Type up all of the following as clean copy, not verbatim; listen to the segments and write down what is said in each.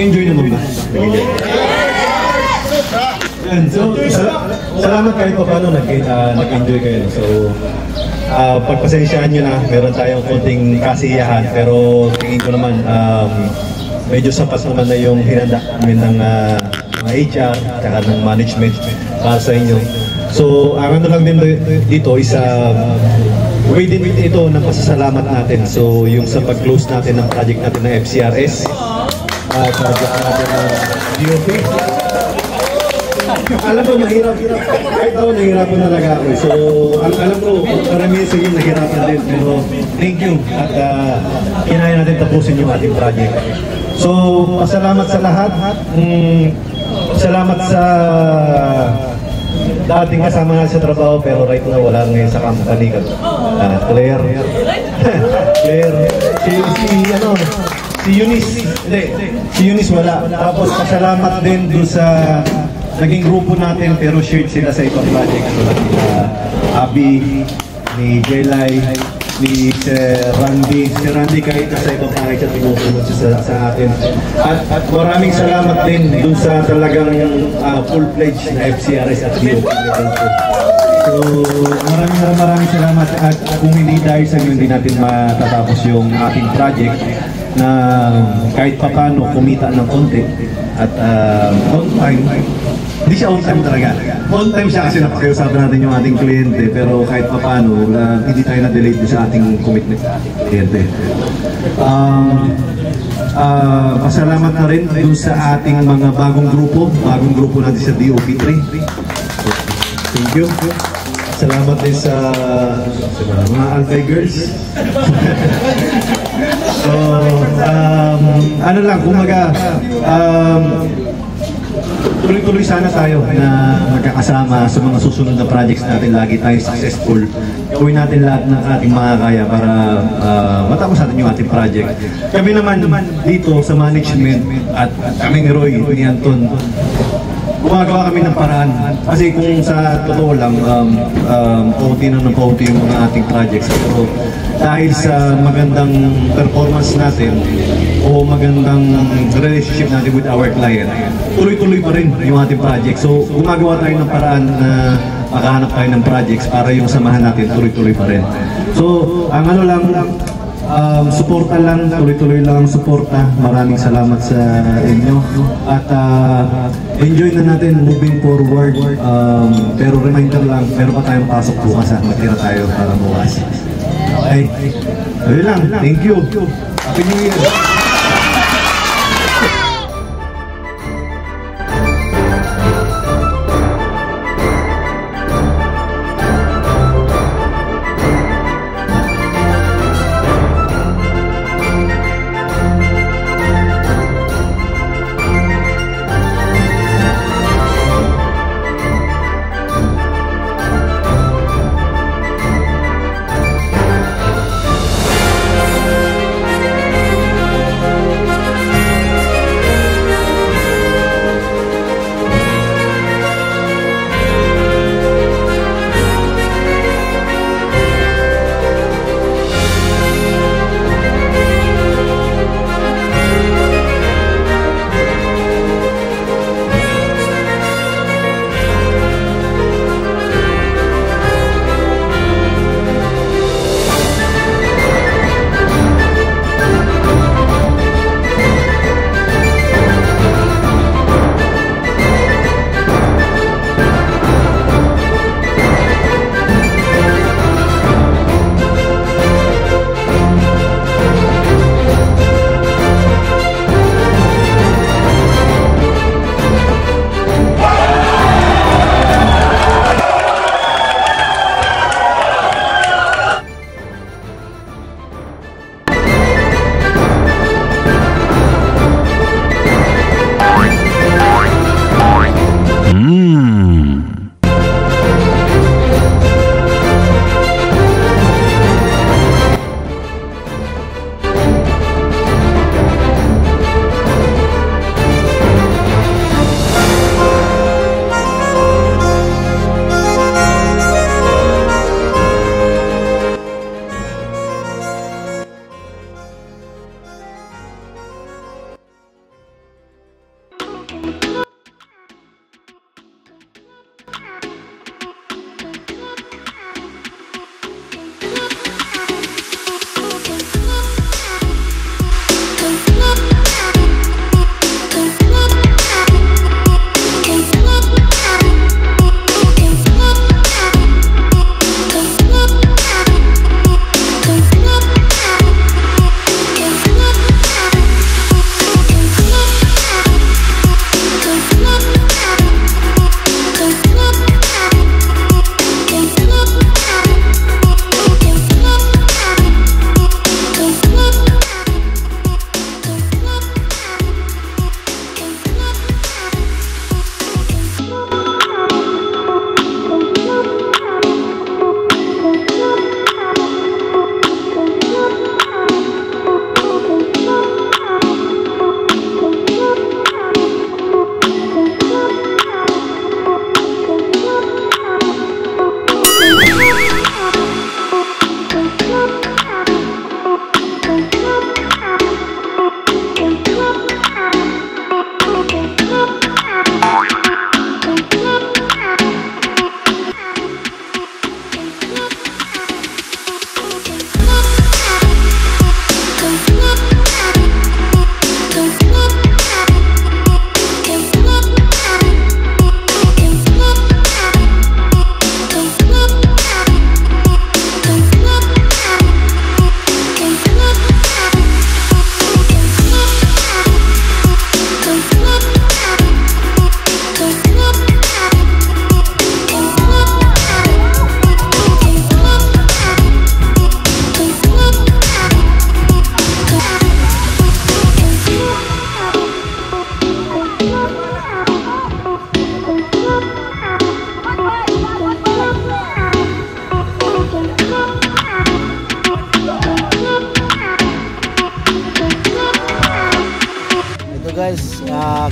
Nag-enjoy naman ba? Nag-enjoy. Yan, so, salamat kahit pa paano nag-enjoy kayo. So, pagpasensyahan nyo na, meron tayong konting kasiyahan, pero tingin ko naman, medyo sapat naman na yung hinanda namin ng mga HR, tsaka ng management para sa inyo. So, ang ano lang din dito is way din ito ng pasasalamat natin. So, yung sa pag-close natin ng project natin ng FCRS, project natin ng DOP. Alam ko mahirap, kahit ako nahihirapan talaga ako. So, alam ko, karamihan sa inyo nahihirapan din. Pero thank you at kinaya natin tapusin yung ating project. So, pasalamat sa lahat. Salamat sa dating kasama natin sa trabaho pero right now wala ngayon sa company. Claire. Claire. Si Eunice. Hindi, si Eunice wala. Tapos pasalamat din dun sa naging grupo natin pero shared sila sa ibang project. So, Abby, ni Jelay, ni Randy. Si Randy kahit sa ibang project at tinutulong siya sa atin. At maraming salamat din dun sa talagang full-fledged na FCRS at DOP. So maraming salamat at kung hindi dahil sa inyo hindi natin matatapos yung ating project na kahit papano kumita ng konti at on time. Hindi siya on time talaga. On time siya kasi napakiusapan natin yung ating kliyente pero kahit papano hindi tayo na-delay sa ating commitment sa ating kliyente. Pasalamat na rin dun sa ating mga bagong grupo natin sa DOP3. Thank you. Salamat din sa mga Alpay Girls. So, ano lang, kumaga, tuloy-tuloy sana tayo na magkakasama sa mga susunod na projects natin. Lagi tayo successful. Gawin natin lahat ng ating makakaya para matapos natin yung ating project. Kami naman dito sa management at kami ni Roy, ni Anton, gumagawa kami ng paraan. Kasi kung sa totoo lang, pauti na ng pauti yung mga ating projects. Pero dahil sa magandang performance natin o magandang relationship natin with our client, tuloy-tuloy pa rin yung ating project. So gumagawa tayo ng paraan na makahanap tayo ng projects para yung samahan natin tuloy-tuloy pa rin. So ang ano lang, suporta lang, tuloy-tuloy lang ang suporta. Maraming salamat sa inyo at enjoy na natin moving forward. Pero reminder lang, meron pa tayong pasok bukas at matira tayo para bukas. Okay? Ayun lang, thank you. Happy New Year!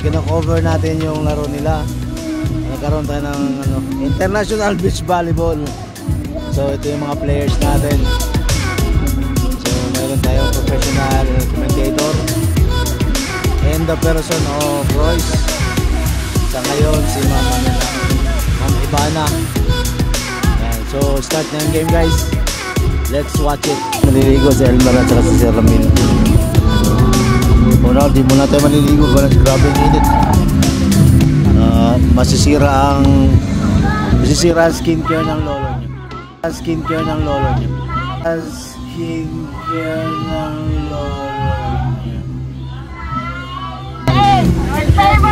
kino-cover natin yung laro nila. Nagkaroon tayo ng International Beach Volleyball. So ito yung mga players natin. So meron tayong professional commentator and the person of Royce. Sa ngayon si Ma'am Ivana. Yan. So start na yung game, guys. Let's watch it. Maliligo si Elmer at saka si Sir Ramil. Una, di muna tayo maliligo. Grabe ang init. Masisira ang skincare ng lolo niyo. Skincare ng lolo niyo. Skincare ng lolo niyo.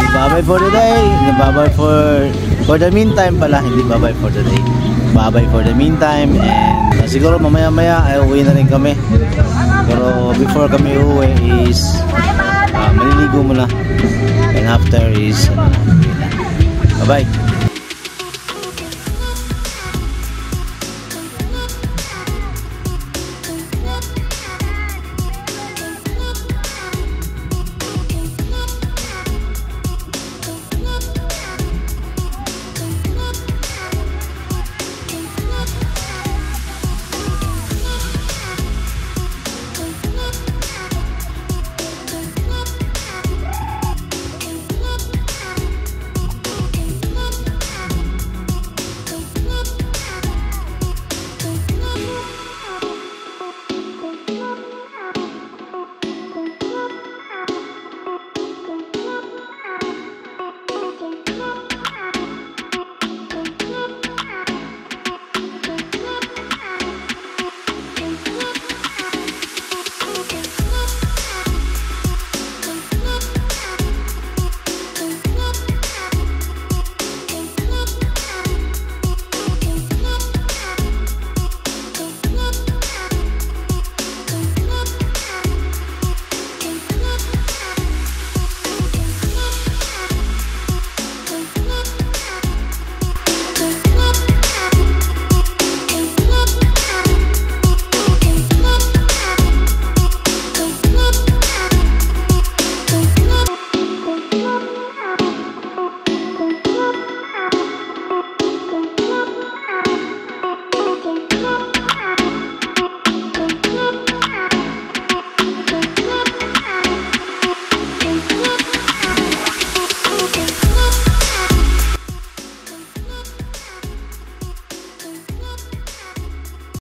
Bye-bye for the day. Bye-bye for the meantime pala. Hindi bye-bye for the day. Bye-bye for the meantime. And siguro mamaya-maya ay uwi na rin kami. Pero before kami uwi is maliligo muna. And after is bye-bye.